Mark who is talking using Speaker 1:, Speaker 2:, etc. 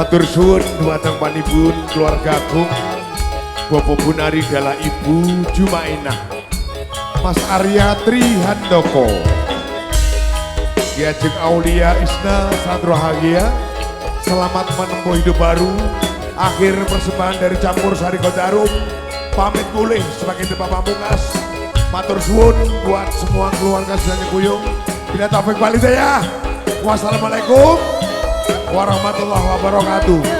Speaker 1: Matur suwun dumateng panipun keluarga agung Bapak Bunari Dala Ibu Jumainah Mas Arya Trihandoko Kiajeng Aulia Isna Sandrohagia selamat menempuh hidup baru akhir persembahan dari Campur Sari Kodarum pamit pulih sebagai Depa Pamungkas matur suwun buat semua keluarga sedaya kuyung bila taufik walhidayah wassalamualaikum warahmatullahi wabarakatuh.